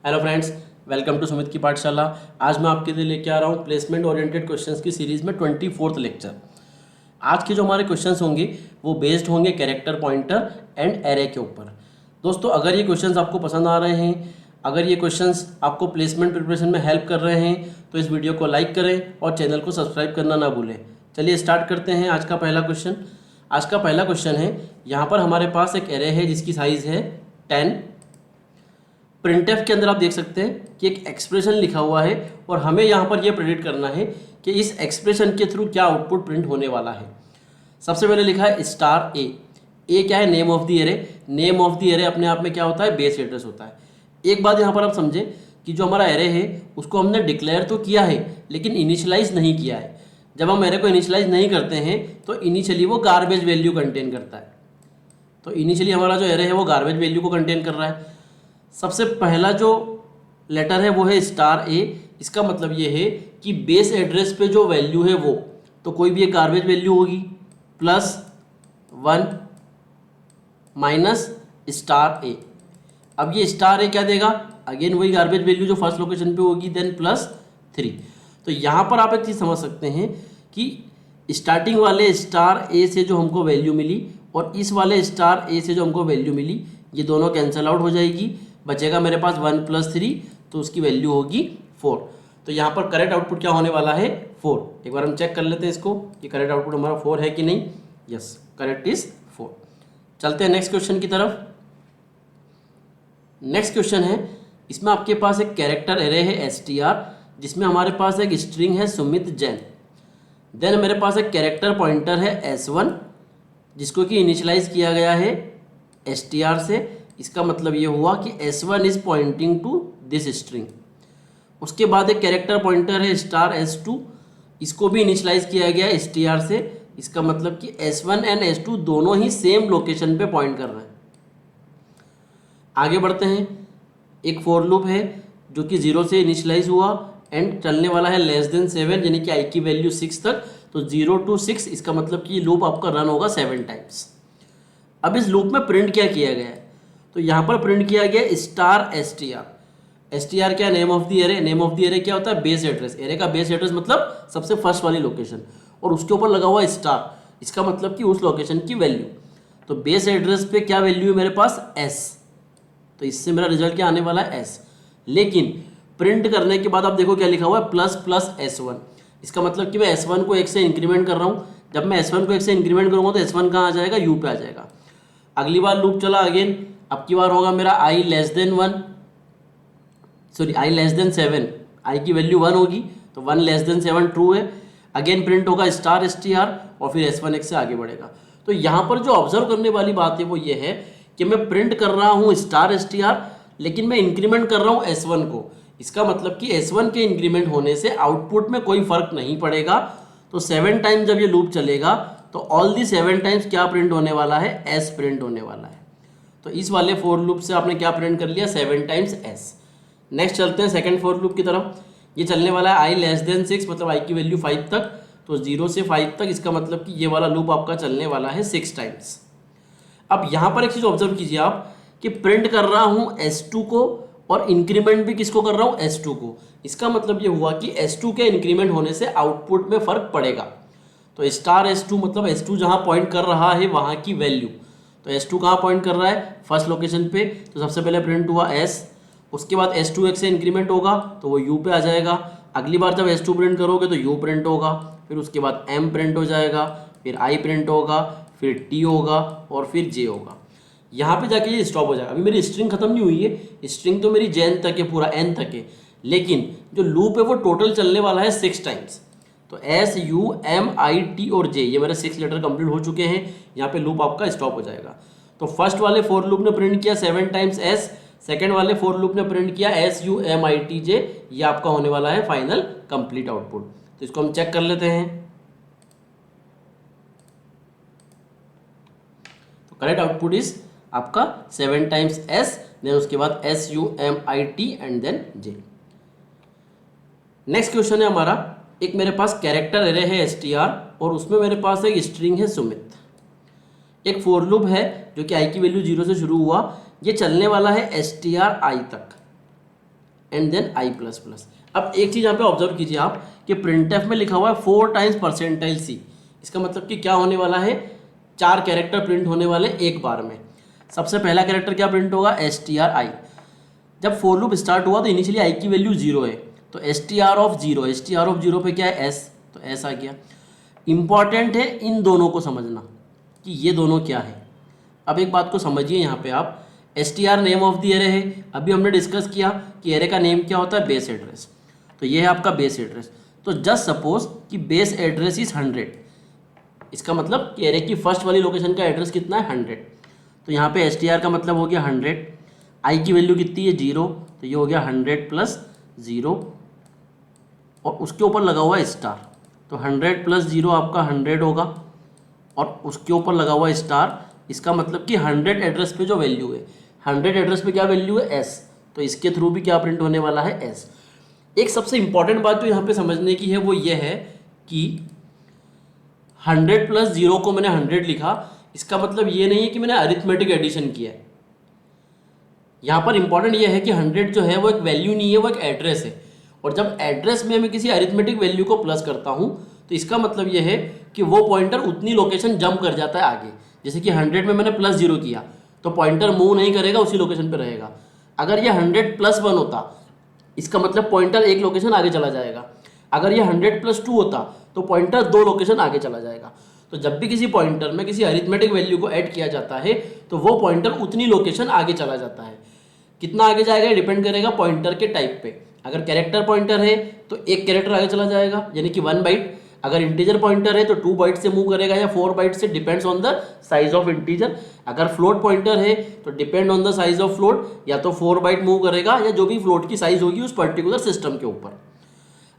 Hello friends, welcome to Sumit की पाठशाला। आज मैं आपके लिए लेके आ रहा हूँ प्लेसमेंट ओरिएंटेड क्वेश्चंस की सीरीज़ में 24th लेक्चर। आज के जो हमारे क्वेश्चंस होंगे वो बेस्ड होंगे कैरेक्टर पॉइंटर एंड एरे के ऊपर। दोस्तों, अगर ये क्वेश्चंस आपको पसंद आ रहे हैं, अगर ये क्वेश्चंस आपको प्लेसमेंट प्रिपरेशन में हेल्प कर रहे हैं तो इस वीडियो को लाइक करें और चैनल को सब्सक्राइब करना ना भूलें। चलिए स्टार्ट करते हैं आज का पहला क्वेश्चन। आज का पहला क्वेश्चन है, यहाँ पर हमारे पास एक एरे है जिसकी साइज़ है 10। प्रिंटफ के अंदर आप देख सकते हैं कि एक एक्सप्रेशन लिखा हुआ है और हमें यहाँ पर यह प्रेडिक्ट करना है कि इस एक्सप्रेशन के थ्रू क्या आउटपुट प्रिंट होने वाला है। सबसे पहले लिखा है स्टार ए। ए क्या है? Name of the array. Name of the array अपने आप में क्या होता है? बेस एड्रेस होता है। एक बात यहाँ पर आप समझें कि जो हमारा एरे है उसको हमने डिक्लेयर तो किया है लेकिन इनिशियलाइज नहीं किया है। जब हम एरे को इनिशियलाइज नहीं करते हैं तो इनिशियली वो गार्बेज वैल्यू कंटेन करता है। तो इनिशियली हमारा जो एरे है वो गार्बेज वैल्यू को कंटेन कर रहा है। सबसे पहला जो लेटर है वो है स्टार ए। इसका मतलब ये है कि बेस एड्रेस पे जो वैल्यू है वो तो कोई भी एक गार्बेज वैल्यू होगी, +1 माइनस स्टार ए। अब ये स्टार ए क्या देगा? अगेन वही गार्बेज वैल्यू जो फर्स्ट लोकेशन पे होगी, देन +3। तो यहाँ पर आप एक चीज़ समझ सकते हैं कि स्टार्टिंग वाले स्टार ए से जो हमको वैल्यू मिली और इस वाले स्टार ए से जो हमको वैल्यू मिली, ये दोनों कैंसिल आउट हो जाएगी। बचेगा मेरे पास 1 + 3, तो उसकी वैल्यू होगी 4। तो यहाँ पर करेक्ट आउटपुट क्या होने वाला है? 4। एक बार हम चेक कर लेते हैं इसको कि करेक्ट आउटपुट हमारा 4 है कि नहीं। Yes, correct is 4। चलते हैं नेक्स्ट क्वेश्चन की तरफ। नेक्स्ट क्वेश्चन है, इसमें आपके पास एक कैरेक्टर एरे है str जिसमें हमारे पास एक स्ट्रिंग है सुमित जैन। देन मेरे पास एक कैरेक्टर पॉइंटर है s1 जिसको कि इनिशियलाइज किया गया है str से। इसका मतलब ये हुआ कि s1 is pointing to this string. उसके बाद एक कैरेक्टर पॉइंटर है स्टार s2, इसको भी इनिशियलाइज किया गया है str से। इसका मतलब कि s1 एंड s2 दोनों ही सेम लोकेशन पे पॉइंट कर रहे हैं। आगे बढ़ते हैं। एक फॉर लूप है जो कि 0 से इनिशियलाइज हुआ एंड चलने वाला है <7 यानी कि i की वैल्यू 6 तक। तो 0 to 6 इसका मतलब कि ये लूप आपका रन होगा 7 टाइम्स। अब इस लूप में प्रिंट क्या किया गया है? तो यहाँ पर प्रिंट किया गया स्टार str। str क्या? Name of the array. Name of the array क्या होता है? Base address. एरे का बेस एड्रेस मतलब सबसे फर्स्ट वाली लोकेशन, और उसके ऊपर लगा हुआ स्टार। इसका मतलब कि उस लोकेशन की वैल्यू। तो बेस एड्रेस पे क्या वैल्यू है मेरे पास? s। तो इससे मेरा रिजल्ट क्या आने वाला है? s। लेकिन प्रिंट करने के बाद आप देखो क्या लिखा हुआ है? ++s1। इसका मतलब कि मैं s1 को 1 से इंक्रीमेंट कर रहा हूँ। जब मैं s1 को 1 से इंक्रीमेंट करूँगा तो s1 कहाँ आ जाएगा? u पे आ जाएगा। अगली बार लूप चला अगेन, अब की बार होगा मेरा i <7। i की वैल्यू 1 होगी तो 1 <7 ट्रू है। अगेन प्रिंट होगा स्टार str और फिर s1 1 से आगे बढ़ेगा। तो यहाँ पर जो ऑब्जर्व करने वाली बात है वो ये है कि मैं प्रिंट कर रहा हूँ स्टार str लेकिन मैं इंक्रीमेंट कर रहा हूँ s1 को। इसका मतलब कि s1 के इंक्रीमेंट होने से आउटपुट में कोई फर्क नहीं पड़ेगा। तो 7 टाइम्स जब ये लूप चलेगा तो ऑल दी 7 टाइम्स क्या प्रिंट होने वाला है? s प्रिंट होने वाला है। तो इस वाले फॉर लूप से आपने क्या प्रिंट कर लिया? 7 टाइम्स s। नेक्स्ट चलते हैं सेकंड फॉर लूप की तरफ। ये चलने वाला है i <6 मतलब i की वैल्यू 5 तक। तो 0 से 5 तक, इसका मतलब कि ये वाला लूप आपका चलने वाला है 6 टाइम्स। अब यहाँ पर एक चीज़ ऑब्जर्व कीजिए आप कि प्रिंट कर रहा हूँ s2 को और इंक्रीमेंट भी किसको कर रहा हूँ? s2 को। इसका मतलब ये हुआ कि s2 के इंक्रीमेंट होने से आउटपुट में फर्क पड़ेगा। तो स्टार s2 मतलब s2 जहाँ पॉइंट कर रहा है वहाँ की वैल्यू। तो s2 कहाँ पॉइंट कर रहा है? फर्स्ट लोकेशन पे। तो सबसे पहले प्रिंट हुआ s, उसके बाद s2 1 से इंक्रीमेंट होगा तो वो u पे आ जाएगा। अगली बार जब s2 प्रिंट करोगे तो u प्रिंट होगा, फिर उसके बाद m प्रिंट हो जाएगा, फिर i प्रिंट होगा, फिर t होगा और फिर j होगा। यहाँ पे जाके ये स्टॉप हो जाएगा। अभी मेरी स्ट्रिंग खत्म नहीं हुई है, स्ट्रिंग तो मेरी जैन तक है, पूरा n तक है, लेकिन जो लूप है वो टोटल चलने वाला है 6 टाइम्स। तो s u m i t और j ये मेरे 6 लेटर कंप्लीट हो चुके हैं। यहाँ पे लूप आपका स्टॉप हो जाएगा। तो फर्स्ट वाले फॉर लूप ने प्रिंट किया 7 टाइम्स s, सेकेंड वाले फॉर लूप ने प्रिंट किया s u m i t j। ये आपका होने वाला है फाइनल कंप्लीट आउटपुट। तो इसको हम चेक कर लेते हैं। तो करेक्ट आउटपुट इज आपका 7 टाइम्स s, देन उसके बाद s u m i t and then j। Next question है हमारा, एक मेरे पास कैरेक्टर एरे है str और उसमें मेरे पास एक स्ट्रिंग है सुमित। एक फॉर लूप है जो कि i की वैल्यू 0 से शुरू हुआ, ये चलने वाला है str i तक। And then i plus plus. अब एक चीज़ यहाँ पे ऑब्जर्व कीजिए आप कि प्रिंटफ में लिखा हुआ है 4 टाइम्स परसेंटाइल सी। इसका मतलब कि क्या होने वाला है, 4 कैरेक्टर प्रिंट होने वाले एक बार में। सबसे पहला कैरेक्टर क्या प्रिंट होगा, str i। जब फोर लूप स्टार्ट हुआ तो इनिशियली आई की वैल्यू 0 है, तो str ऑफ 0 पे क्या है, s, तो s आ गया। इंपॉर्टेंट है इन दोनों को समझना कि ये दोनों क्या है। अब एक बात को समझिए यहाँ पे आप, str name of the array है। अभी हमने डिस्कस किया कि एरे का नेम क्या होता है, बेस एड्रेस। तो ये है आपका बेस एड्रेस। तो जस्ट सपोज कि बेस एड्रेस इज 100, इसका मतलब कि एरे की फर्स्ट वाली लोकेशन का एड्रेस कितना है, 100। तो यहाँ पे str का मतलब हो गया 100, आई की वैल्यू कितनी है, 0, तो ये हो गया 100 प्लस 0 और उसके ऊपर लगा हुआ है स्टार। तो 100 प्लस 0 आपका 100 होगा और उसके ऊपर लगा हुआ है स्टार। इसका मतलब कि 100 एड्रेस पे जो वैल्यू है, 100 एड्रेस पे क्या वैल्यू है, s, तो इसके थ्रू भी क्या प्रिंट होने वाला है, s। एक सबसे इंपॉर्टेंट बात जो यहाँ पे समझने की है वो ये है कि 100 प्लस 0 को मैंने 100 लिखा, इसका मतलब ये नहीं है कि मैंने अरिथमेटिक एडिशन किया है। यहाँ पर इंपॉर्टेंट ये है कि 100 जो है वो एक वैल्यू नहीं है, वो एक एड्रेस है। और जब एड्रेस में मैं किसी अरिथमेटिक वैल्यू को प्लस करता हूँ तो इसका मतलब ये है कि वो पॉइंटर उतनी लोकेशन जंप कर जाता है आगे। जैसे कि 100 में मैंने प्लस 0 किया तो पॉइंटर मूव नहीं करेगा, उसी लोकेशन पे रहेगा। अगर ये 100 प्लस 1 होता, इसका मतलब पॉइंटर एक लोकेशन आगे चला जाएगा। अगर ये 100 प्लस 2 होता तो पॉइंटर 2 लोकेशन आगे चला जाएगा। तो जब भी किसी पॉइंटर में किसी अरिथमेटिक वैल्यू को ऐड किया जाता है तो वो पॉइंटर उतनी लोकेशन आगे चला जाता है। कितना आगे जाएगा डिपेंड करेगा पॉइंटर के टाइप पे। अगर कैरेक्टर पॉइंटर है तो एक कैरेक्टर आगे चला जाएगा, यानी कि 1 बाइट। अगर इंटीजर पॉइंटर है तो 2 बाइट से मूव करेगा या 4 बाइट से, depends on the size of integer. अगर फ्लोट पॉइंटर है तो depend on the size of float, या तो 4 बाइट मूव करेगा या जो भी फ्लोट की साइज होगी उस पर्टिकुलर सिस्टम के ऊपर।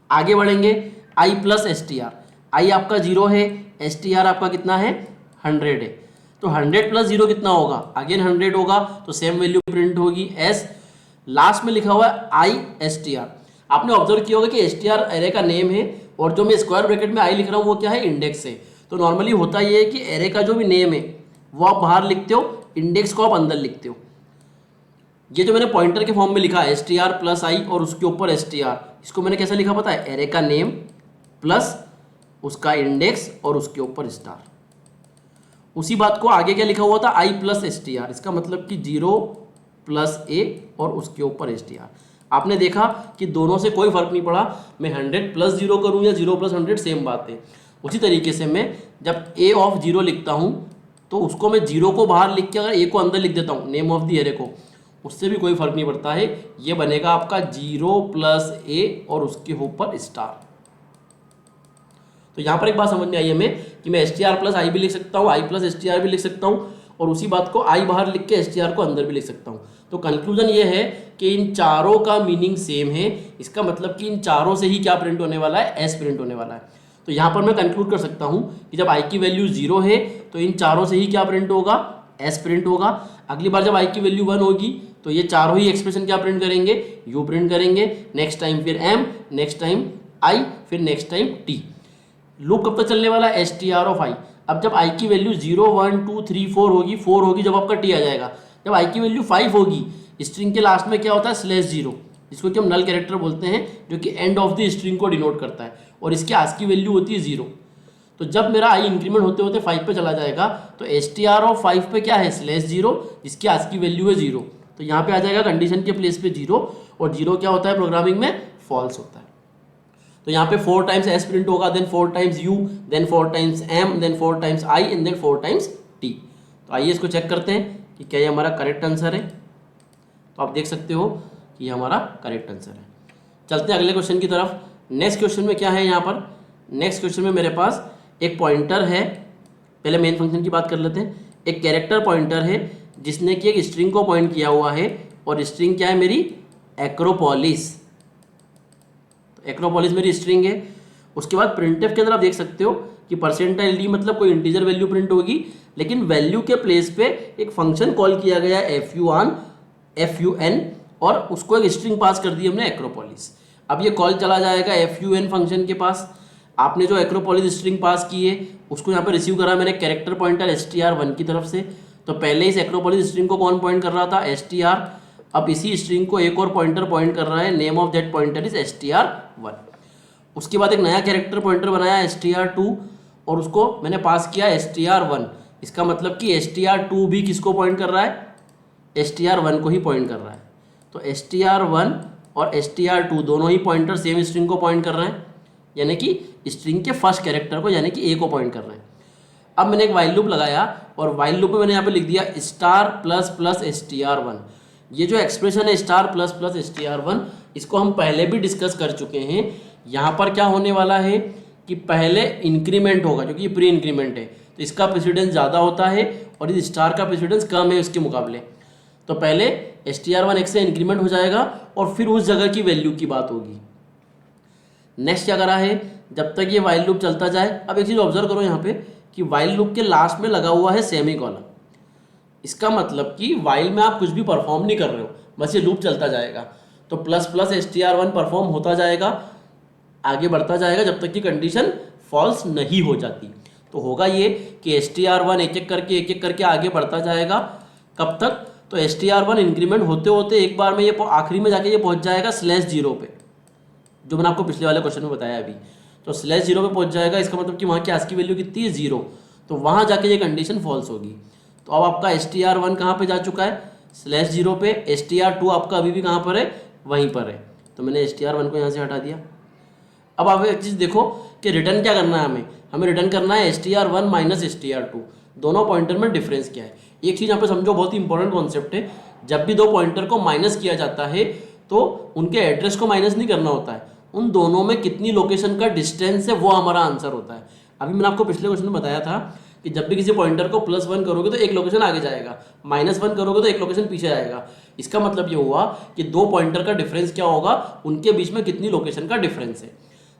आगे बढ़ेंगे, आई प्लस str। आई आपका 0 है, str आपका कितना है, 100 है। तो 100 प्लस 0 कितना होगा, अगेन 100 होगा, तो सेम वैल्यू प्रिंट होगी s। लास्ट में लिखा हुआ है आई str। आपने ऑब्जर्व किया होगा कि str एरे का नेम है और जो मैं स्क्वायर ब्रैकेट में आई लिख रहा हूँ वो क्या है, इंडेक्स है। तो नॉर्मली होता ये है कि एरे का जो भी नेम है वो आप बाहर लिखते हो, इंडेक्स को आप अंदर लिखते हो। ये जो मैंने पॉइंटर के फॉर्म में लिखा है str प्लस आई और उसके ऊपर str, इसको मैंने कैसा लिखा पता है, एरे का नेम प्लस उसका इंडेक्स और उसके ऊपर स्टार। उसी बात को आगे क्या लिखा हुआ था, आई प्लस str, इसका मतलब कि 0 प्लस a और उसके ऊपर str। आपने देखा कि दोनों से कोई फर्क नहीं पड़ा, मैं 100 प्लस 0 करूँ या 0 प्लस 100 सेम बात है। उसी तरीके से मैं जब a ऑफ 0 लिखता हूँ तो उसको मैं 0 को बाहर लिख के अगर a को अंदर लिख देता हूँ नेम ऑफ द एरे को, उससे भी कोई फर्क नहीं पड़ता है। ये बनेगा आपका 0 प्लस a और उसके ऊपर स्टार। तो यहाँ पर एक बात समझ में आई हमें कि मैं str प्लस आई भी लिख सकता हूँ, आई प्लस str भी लिख सकता हूँ, और उसी बात को आई बाहर लिख के str को अंदर भी लिख सकता हूँ। तो कंक्लूजन ये है कि इन चारों का मीनिंग सेम है। इसका मतलब कि इन चारों से ही क्या प्रिंट होने वाला है, s प्रिंट होने वाला है। तो यहाँ पर मैं कंक्लूड कर सकता हूँ कि जब i की वैल्यू 0 है तो इन चारों से ही क्या प्रिंट होगा, s प्रिंट होगा। अगली बार जब i की वैल्यू 1 होगी तो ये चारों ही एक्सप्रेशन क्या प्रिंट करेंगे, u प्रिंट करेंगे। नेक्स्ट टाइम फिर m, नेक्स्ट टाइम i, फिर नेक्स्ट टाइम t। लूप कब तक चलने वाला है, str ऑफ i। अब जब i की वैल्यू 0 1 2 3 4 होगी, 4 होगी जब आपका t आ जाएगा। जब i की वैल्यू 5 होगी, स्ट्रिंग के लास्ट में क्या होता है, /0, जिसको कि हम नल कैरेक्टर बोलते हैं, जो कि एंड ऑफ द स्ट्रिंग को डिनोट करता है, और इसके आस की वैल्यू होती है 0। तो जब मेरा i इंक्रीमेंट होते होते 5 पे चला जाएगा तो str ऑफ 5 पे क्या है, /0, जिसकी आस की वैल्यू है 0। तो यहाँ पे आ जाएगा कंडीशन के प्लेस पे 0, और 0 क्या होता है प्रोग्रामिंग में, फॉल्स होता है। तो यहाँ पे 4 टाइम्स s प्रिंट होगा, then 4 times u, then 4 times m, then 4 times i, and then 4 times t। तो आइए इसको चेक करते हैं कि क्या ये हमारा करेक्ट आंसर है। तो आप देख सकते हो कि ये हमारा करेक्ट आंसर है। चलते हैं अगले क्वेश्चन की तरफ। नेक्स्ट क्वेश्चन में क्या है, यहाँ पर नेक्स्ट क्वेश्चन में मेरे पास एक पॉइंटर है। पहले मेन फंक्शन की बात कर लेते हैं। एक कैरेक्टर पॉइंटर है जिसने कि एक स्ट्रिंग को पॉइंट किया हुआ है, और स्ट्रिंग क्या है मेरी, एक्रोपोलिस। तो एक्रोपोलिस मेरी स्ट्रिंग है। उसके बाद प्रिंटफ के अंदर आप देख सकते हो कि परसेंटाइल डी मतलब कोई इंटीजर वैल्यू प्रिंट होगी, लेकिन वैल्यू के प्लेस पे एक फंक्शन कॉल किया गया है fun, और उसको एक स्ट्रिंग पास कर दी हमने एक्रोपोलिस। अब ये कॉल चला जाएगा fun फंक्शन के पास। आपने जो एक्रोपोलिस स्ट्रिंग पास की है उसको यहाँ पे रिसीव करा मैंने कैरेक्टर पॉइंटर str1 की तरफ से। तो पहले इस एक्रोपोलिस स्ट्रिंग को कौन पॉइंट कर रहा था, str। अब इसी स्ट्रिंग को एक और पॉइंटर पॉइंट कर रहा है, name of that pointer is str1। उसके बाद एक नया कैरेक्टर पॉइंटर बनाया str2 और उसको मैंने पास किया str1। इसका मतलब कि str2 भी किसको पॉइंट कर रहा है, str1 को ही पॉइंट कर रहा है। तो str1 और str2 दोनों ही पॉइंटर सेम स्ट्रिंग को पॉइंट कर रहे हैं, यानी कि स्ट्रिंग के फर्स्ट कैरेक्टर को यानी कि a को पॉइंट कर रहे हैं। अब मैंने एक वाइल लूप लगाया और वाइल लूप में मैंने यहाँ पे लिख दिया स्टार प्लस प्लस str1। ये जो एक्सप्रेशन है स्टार प्लस प्लस str1, इसको हम पहले भी डिस्कस कर चुके हैं। यहाँ पर क्या होने वाला है कि पहले इंक्रीमेंट होगा, क्योंकि ये प्री इंक्रीमेंट है तो इसका प्रेसिडेंस ज़्यादा होता है और इस स्टार का प्रेसिडेंस कम है उसके मुकाबले। तो पहले str1 एक से इंक्रीमेंट हो जाएगा और फिर उस जगह की वैल्यू की बात होगी। नेक्स्ट क्या करा है, जब तक ये वाइल लूप चलता जाए। अब एक चीज़ ऑब्जर्व करो यहाँ पे कि वाइल लूप के लास्ट में लगा हुआ है सेमीकोलन। इसका मतलब कि वाइल में आप कुछ भी परफॉर्म नहीं कर रहे हो, बस ये लूप चलता जाएगा। तो प्लस प्लस str1 परफॉर्म होता जाएगा, आगे बढ़ता जाएगा जब तक कि कंडीशन फॉल्स नहीं हो जाती। तो होगा ये कि str1 एक एक करके आगे बढ़ता जाएगा। कब तक, तो str1 इंक्रीमेंट होते होते एक बार में ये आखिरी में जाके ये पहुंच जाएगा /0 पे, जो मैंने आपको पिछले वाले क्वेश्चन में बताया अभी। तो /0 पे पहुंच जाएगा, इसका मतलब कि वहाँ की आज की वैल्यू कितनी है 0, तो वहाँ जाके ये कंडीशन फॉल्स होगी। तो अब आपका str1 कहाँ पे जा चुका है, /0 पे। str2 आपका अभी भी कहाँ पर है, वहीं पर है। तो मैंने str1 को यहाँ से हटा दिया। अब आप एक चीज़ देखो कि रिटर्न क्या करना है, हमें रिटर्न करना है str1 माइनस str2, दोनों पॉइंटर में डिफरेंस क्या है। एक चीज़ यहाँ पे समझो, बहुत ही इंपॉर्टेंट कॉन्सेप्ट है। जब भी दो पॉइंटर को माइनस किया जाता है तो उनके एड्रेस को माइनस नहीं करना होता है, उन दोनों में कितनी लोकेशन का डिस्टेंस है वो हमारा आंसर होता है। अभी मैंने आपको पिछले क्वेश्चन में बताया था कि जब भी किसी पॉइंटर को +1 करोगे तो एक लोकेशन आगे जाएगा, -1 करोगे तो एक लोकेशन पीछे आएगा। इसका मतलब ये हुआ कि दो पॉइंटर का डिफरेंस क्या होगा, उनके बीच में कितनी लोकेशन का डिफरेंस है।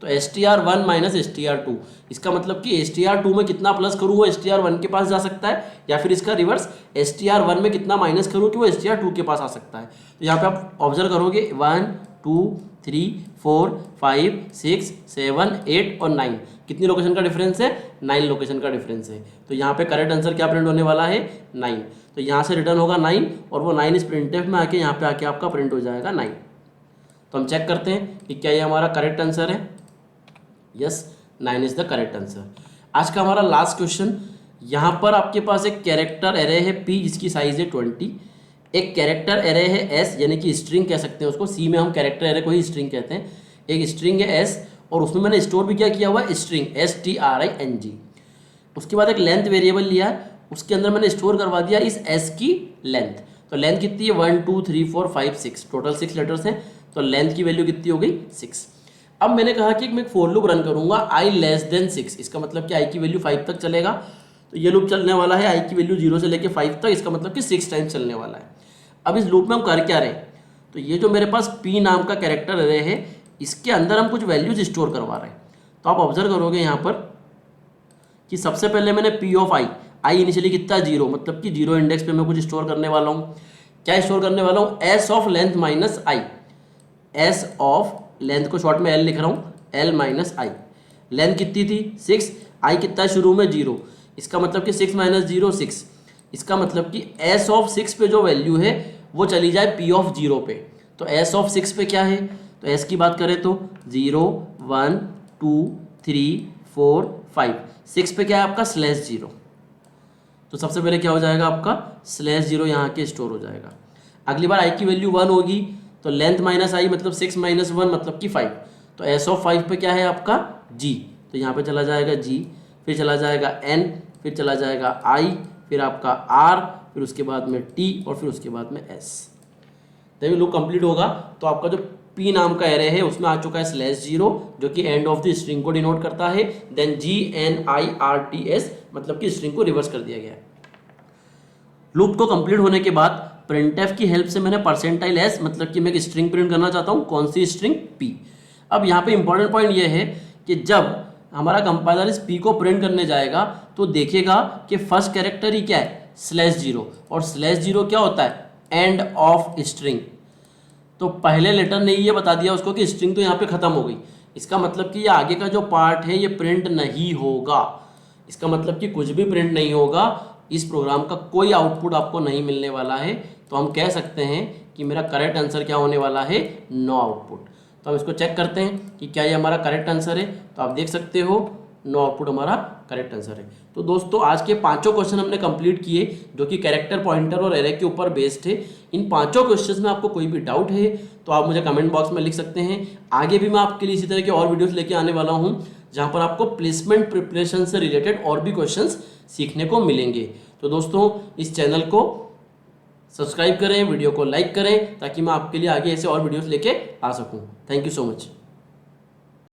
तो str1 माइनस str2, इसका मतलब कि str2 में कितना प्लस करूँ वो str1 के पास जा सकता है, या फिर इसका रिवर्स str1 में कितना माइनस करूँ कि वो str2 के पास आ सकता है। तो यहाँ पे आप ऑब्जर्व करोगे 1 2 3 4 5 6 7 8 और 9, कितनी लोकेशन का डिफरेंस है, 9 लोकेशन का डिफरेंस है। तो यहाँ पे करेक्ट आंसर क्या प्रिंट होने वाला है, 9। तो यहाँ से रिटर्न होगा 9 और वो 9 इस प्रिंटफ में आके यहाँ पे आके आपका प्रिंट हो जाएगा 9। तो हम चेक करते हैं कि क्या ये हमारा करेक्ट आंसर है। Yes, 9 is the correct answer. आज का हमारा लास्ट क्वेश्चन, यहाँ पर आपके पास एक कैरेक्टर एरे है P जिसकी साइज है 20, एक कैरेक्टर एरे है S यानी कि स्ट्रिंग कह सकते हैं उसको, C में हम कैरेक्टर एरे को ही स्ट्रिंग कहते हैं। एक स्ट्रिंग है S और उसमें मैंने स्टोर भी क्या किया हुआ है, स्ट्रिंग STRING। उसके बाद एक लेंथ वेरिएबल लिया है, उसके अंदर मैंने स्टोर करवा दिया इस S की लेंथ। तो लेंथ कितनी है 1 2 3 4 5 6, टोटल 6 लेटर्स हैं। तो लेंथ की वैल्यू कितनी हो गई 6। अब मैंने कहा कि मैं एक फॉर लूप रन करूंगा i < 6, इसका मतलब कि i की वैल्यू 5 तक चलेगा। तो ये लूप चलने वाला है i की वैल्यू 0 से लेके 5 तक, इसका मतलब कि 6 टाइम्स चलने वाला है। अब इस लूप में हम कर क्या रहे हैं, तो ये जो मेरे पास P नाम का कैरेक्टर एरे है इसके अंदर हम कुछ वैल्यूज स्टोर करवा रहे हैं। तो आप ऑब्जर्व करोगे यहाँ पर कि सबसे पहले मैंने P ऑफ i इनिशियली कितना 0, मतलब कि 0 इंडेक्स पे मैं कुछ स्टोर करने वाला हूँ। क्या स्टोर करने वाला हूँ, s of length minus i, s of length को शॉर्ट में l लिख रहा हूँ, l माइनस i। लेंथ कितनी थी 6, i कितना शुरू में 0, इसका मतलब कि 6 माइनस 0 6, इसका मतलब कि s ऑफ 6 पे जो वैल्यू है वो चली जाए P ऑफ 0 पे। तो s ऑफ 6 पे क्या है, तो s की बात करें तो 0 1 2 3 4 5, 6 पे क्या है आपका /0। तो सबसे पहले क्या हो जाएगा आपका /0 यहाँ के स्टोर हो जाएगा। अगली बार i की वैल्यू 1 होगी तो लेंथ माइनस i मतलब 6 माइनस 1 मतलब कि 5। तो s ऑफ 5 पे क्या है आपका g, तो यहाँ पे चला जाएगा g, फिर चला जाएगा n, फिर चला जाएगा i, फिर आपका r, फिर उसके बाद में t और फिर उसके बाद में s। जब लूप कंप्लीट होगा तो आपका जो p नाम का एरे है उसमें आ चुका है /0 जो कि एंड ऑफ द स्ट्रिंग को डिनोट करता है। देन GNIRTS मतलब कि स्ट्रिंग को रिवर्स कर दिया गया है। लूप को कंप्लीट होने के बाद printf की हेल्प से मैंने %s मतलब कि मैं एक स्ट्रिंग प्रिंट करना चाहता हूँ, कौन सी स्ट्रिंग p। अब यहाँ पे इंपॉर्टेंट पॉइंट ये है कि जब हमारा कंपाइलर इस p को प्रिंट करने जाएगा तो देखेगा कि फर्स्ट कैरेक्टर ही क्या है /0, और /0 क्या होता है एंड ऑफ स्ट्रिंग। तो पहले लेटर ने ये बता दिया उसको कि स्ट्रिंग तो यहाँ पे खत्म हो गई, इसका मतलब कि ये आगे का जो पार्ट है ये प्रिंट नहीं होगा। इसका मतलब कि कुछ भी प्रिंट नहीं होगा, इस प्रोग्राम का कोई आउटपुट आपको नहीं मिलने वाला है। तो हम कह सकते हैं कि मेरा करेक्ट आंसर क्या होने वाला है, नो आउटपुट। तो हम इसको चेक करते हैं कि क्या ये हमारा करेक्ट आंसर है। तो आप देख सकते हो नो आउटपुट हमारा करेक्ट आंसर है। तो दोस्तों आज के 5 क्वेश्चन हमने कंप्लीट किए जो कि कैरेक्टर पॉइंटर और एरे के ऊपर बेस्ड थे। इन 5 क्वेश्चंस में आपको कोई भी डाउट है तो आप मुझे कमेंट बॉक्स में लिख सकते हैं। आगे भी मैं आपके लिए इसी तरह के और वीडियोस लेके आने वाला हूं जहां पर आपको प्लेसमेंट प्रिपरेशन से रिलेटेड और भी क्वेश्चंस सीखने को मिलेंगे। तो दोस्तों इस चैनल को सब्सक्राइब करें, वीडियो को लाइक करें ताकि मैं आपके लिए आगे ऐसे और वीडियोस लेके आ सकूं। Thank you so much.